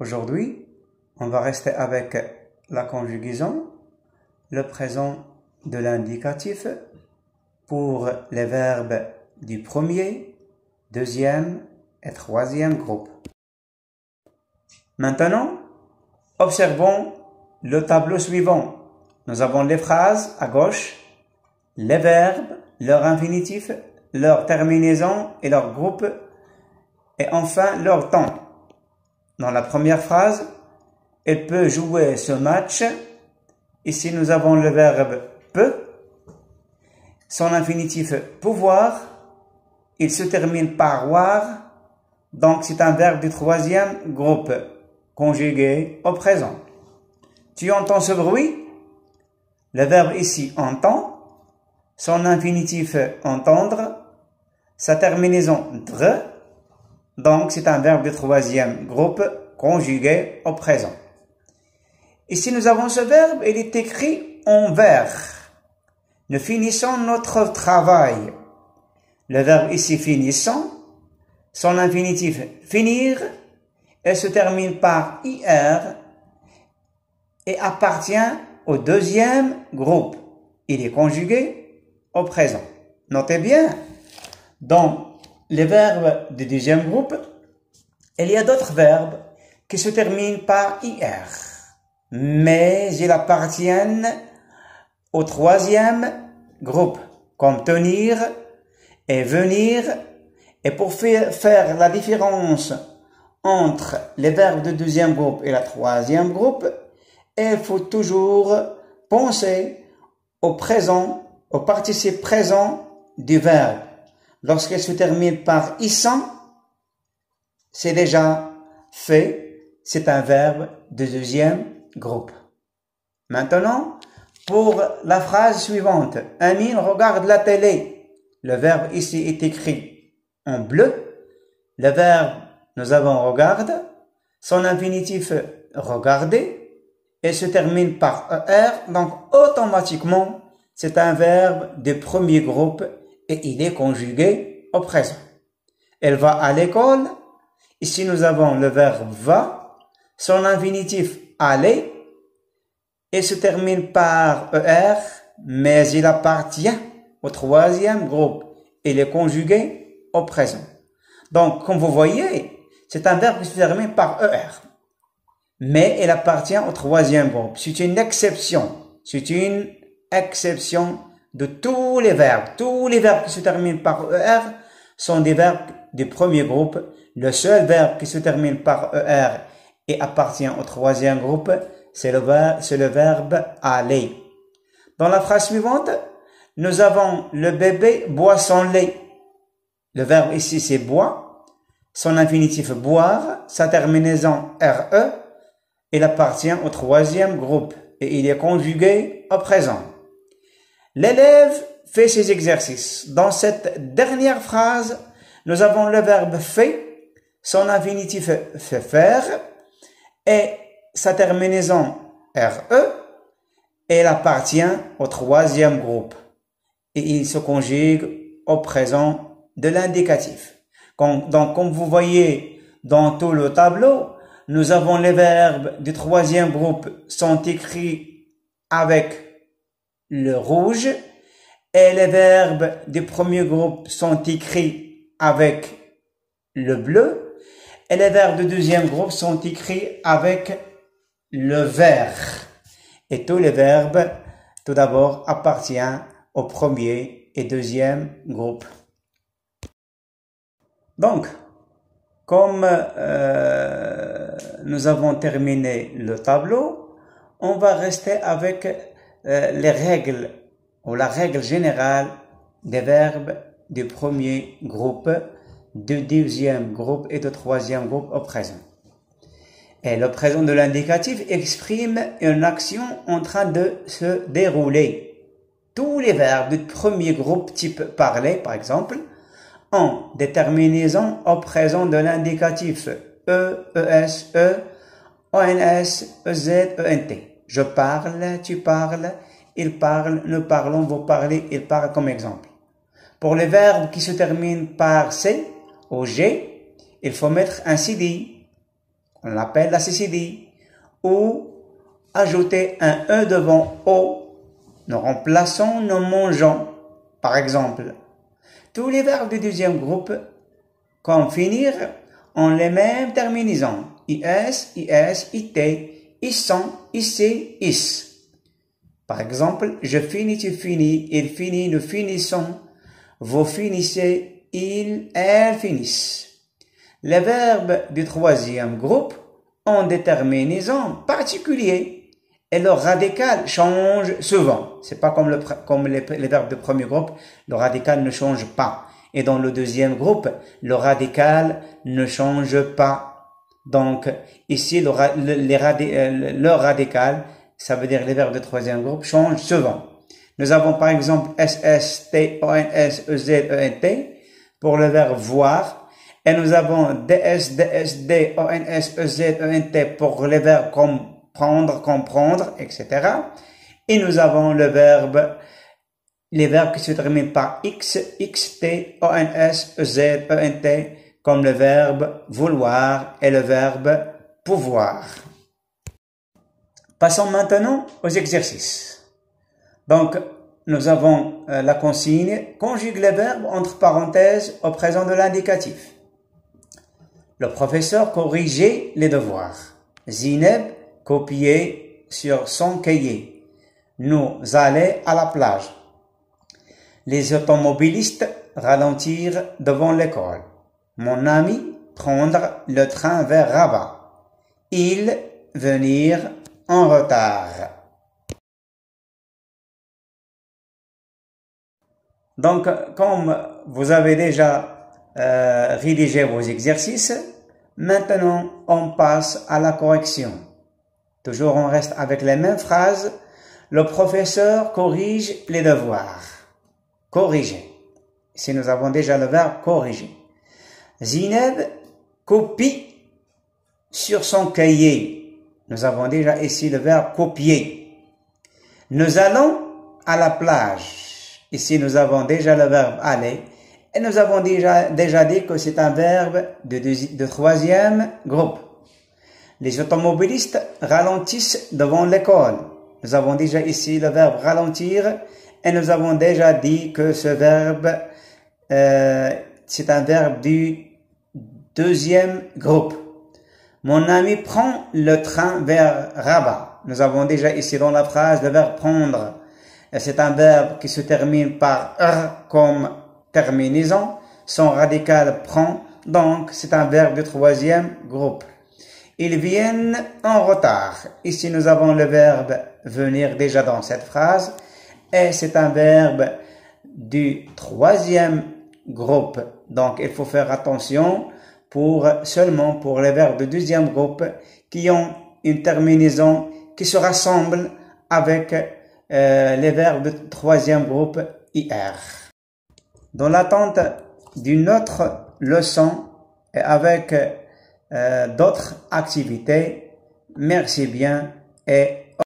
Aujourd'hui, on va rester avec la conjugaison, le présent de l'indicatif pour les verbes du premier, deuxième et troisième groupe. Maintenant, observons le tableau suivant. Nous avons les phrases à gauche, les verbes, leur infinitif, leur terminaison et leur groupe, et enfin leur temps. Dans la première phrase, elle peut jouer ce match. Ici, nous avons le verbe peut, son infinitif pouvoir, il se termine par voir, donc c'est un verbe du troisième groupe, conjugué au présent. Tu entends ce bruit? Le verbe ici entend, son infinitif entendre, sa terminaison dre, donc c'est un verbe du troisième groupe conjugué au présent. Ici nous avons ce verbe, il est écrit en vers. Nous finissons notre travail. Le verbe ici finissant, son infinitif finir, elle se termine par IR et appartient au deuxième groupe. Il est conjugué au présent. Notez bien, dans les verbes du deuxième groupe, il y a d'autres verbes qui se terminent par IR, mais ils appartiennent au troisième groupe, comme tenir et venir. Et pour faire la différence entre les verbes du deuxième groupe et le troisième groupe, il faut toujours penser au présent, au participe présent du verbe. Lorsqu'il se termine par issant, c'est déjà fait, c'est un verbe de deuxième groupe. Maintenant, pour la phrase suivante, Amine regarde la télé. Le verbe ici est écrit en bleu. Le verbe, nous avons regarde. Son infinitif, regarder. Et se termine par ER. Donc, automatiquement, c'est un verbe de premier groupe et il est conjugué au présent. Elle va à l'école. Ici, nous avons le verbe va. Son infinitif aller. Et se termine par ER, mais il appartient au troisième groupe. Il est conjugué au présent. Donc, comme vous voyez, c'est un verbe qui se termine par ER. Mais il appartient au troisième groupe. C'est une exception. C'est une exception de tous les verbes. Tous les verbes qui se terminent par ER sont des verbes du premier groupe. Le seul verbe qui se termine par ER et appartient au troisième groupe, c'est le verbe aller. Dans la phrase suivante, nous avons le bébé boit son lait. Le verbe ici, c'est boit. Son infinitif boire, sa terminaison RE, il appartient au troisième groupe et il est conjugué au présent. L'élève fait ses exercices. Dans cette dernière phrase, nous avons le verbe fait, son infinitif fait faire et sa terminaison RE, elle appartient au troisième groupe et il se conjugue au présent de l'indicatif. Donc, comme vous voyez dans tout le tableau, nous avons les verbes du troisième groupe sont écrits avec le rouge et les verbes du premier groupe sont écrits avec le bleu et les verbes du deuxième groupe sont écrits avec le vert. Et tous les verbes, tout d'abord, appartiennent au premier et deuxième groupe. Donc, comme nous avons terminé le tableau, on va rester avec les règles ou la règle générale des verbes du premier groupe, du deuxième groupe et du troisième groupe au présent. Et le présent de l'indicatif exprime une action en train de se dérouler. Tous les verbes du premier groupe type parler, par exemple, ont des terminaisons au présent de l'indicatif E, ES, E, ONS, EZ, ENT. Je parle, tu parles, il parle, nous parlons, vous parlez, il parle comme exemple. Pour les verbes qui se terminent par C ou G, il faut mettre un CD. On l'appelle la CCD. Ou ajouter un E devant O. Nous remplaçons nos mangeons. Par exemple, tous les verbes du deuxième groupe, comme finir, ont les mêmes terminaisons. IS, IS, IT, ISSON, IC, IS. Par exemple, je finis, tu finis, il finit, nous finissons, vous finissez, elles finissent. Les verbes du troisième groupe ont des terminaisons particulières et leur radical change souvent. C'est pas comme les verbes du premier groupe, le radical ne change pas. Et dans le deuxième groupe, le radical ne change pas. Donc, ici, leur radical, ça veut dire les verbes de troisième groupe, changent souvent. Nous avons par exemple SS, T, ONS, EZ, ENT pour le verbe voir. Et nous avons DS, DSD, ONS, EZ, ENT pour les verbes comme prendre, comprendre, etc. Et nous avons les verbes qui se terminent par X, XT, ONS, EZ, ENT comme le verbe vouloir et le verbe pouvoir. Passons maintenant aux exercices. Donc, nous avons la consigne « Conjugue les verbes entre parenthèses au présent de l'indicatif ». Le professeur corrigeait les devoirs. Zineb copiait sur son cahier. Nous allons à la plage. Les automobilistes ralentirent devant l'école. Mon ami prendre le train vers Rabat. Ils venir en retard. Donc, comme vous avez déjà rédigé vos exercices, maintenant on passe à la correction. Toujours on reste avec les mêmes phrases. Le professeur corrige les devoirs. Corriger. Ici nous avons déjà le verbe corriger. Zineb copie sur son cahier. Nous avons déjà ici le verbe copier. Nous allons à la plage. Ici, nous avons déjà le verbe aller. Et nous avons déjà dit que c'est un verbe de troisième groupe. Les automobilistes ralentissent devant l'école. Nous avons déjà ici le verbe ralentir. Et nous avons déjà dit que ce verbe, c'est un verbe du deuxième groupe. Mon ami prend le train vers Rabat. Nous avons déjà ici dans la phrase le verbe prendre. C'est un verbe qui se termine par « comme terminaison. Son radical prend, donc c'est un verbe du troisième groupe. Ils viennent en retard. Ici nous avons le verbe venir déjà dans cette phrase. Et c'est un verbe du troisième groupe. Donc il faut faire attention seulement pour les verbes du deuxième groupe qui ont une terminaison qui se rassemble avec les verbes du troisième groupe IR. Dans l'attente d'une autre leçon et avec d'autres activités, merci bien et